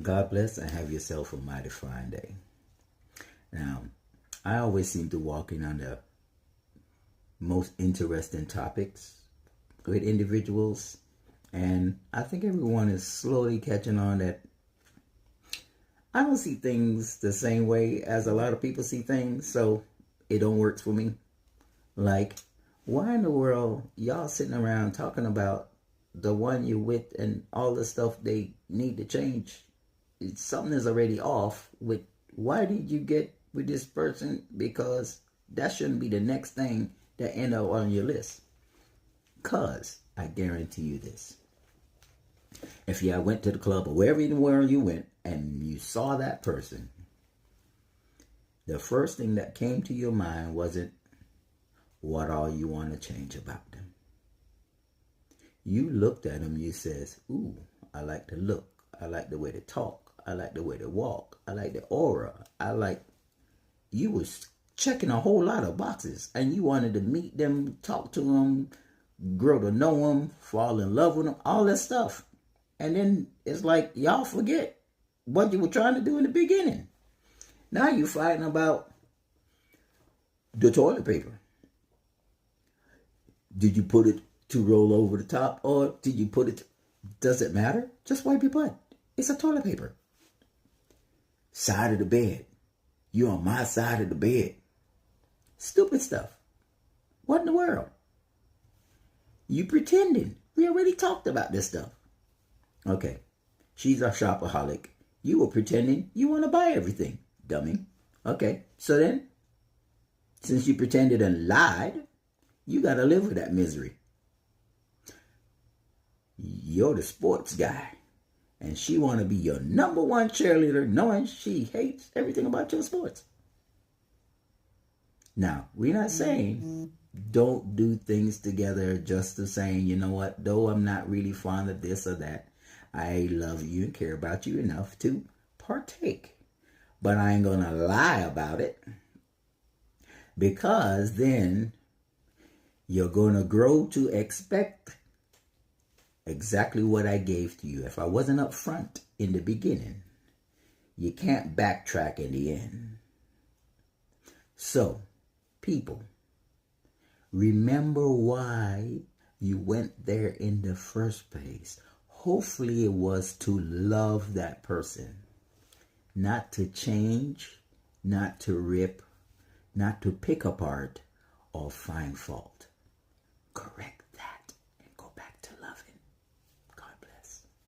God bless and have yourself a mighty fine day. Now, I always seem to walk in on the most interesting topics with individuals, and I think everyone is slowly catching on that I don't see things the same way as a lot of people see things, so it don't work for me. Like, why in the world y'all sitting around talking about the one you're with and all the stuff they need to change? Something is already off with why did you get with this person, because that shouldn't be the next thing that end up on your list. Cause I guarantee you this. If you went to the club or wherever in the world you went and you saw that person, the first thing that came to your mind wasn't what all you want to change about them. You looked at them, you says, ooh, I like the look. I like the way they talk. I like the way they walk. I like the aura. You was checking a whole lot of boxes and you wanted to meet them, talk to them, grow to know them, fall in love with them, all that stuff. And then it's like y'all forget what you were trying to do in the beginning. Now you're fighting about the toilet paper. Did you put it to roll over the top or did you put it? Does it matter? Just wipe your butt. It's a toilet paper. Side of the bed. You're on my side of the bed. Stupid stuff. What in the world? You pretending. We already talked about this stuff. Okay. She's a shopaholic. You were pretending you want to buy everything, dummy. Okay. So then, since you pretended and lied, you got to live with that misery. You're the sports guy. And she want to be your number one cheerleader, knowing she hates everything about your sports. Now, we're not saying don't do things together just to saying, you know what, though I'm not really fond of this or that, I love you and care about you enough to partake. But I ain't going to lie about it, because then you're going to grow to expect exactly what I gave to you. If I wasn't up front in the beginning, you can't backtrack in the end. So, people, remember why you went there in the first place. Hopefully it was to love that person, not to change, not to rip, not to pick apart or find fault. Correct.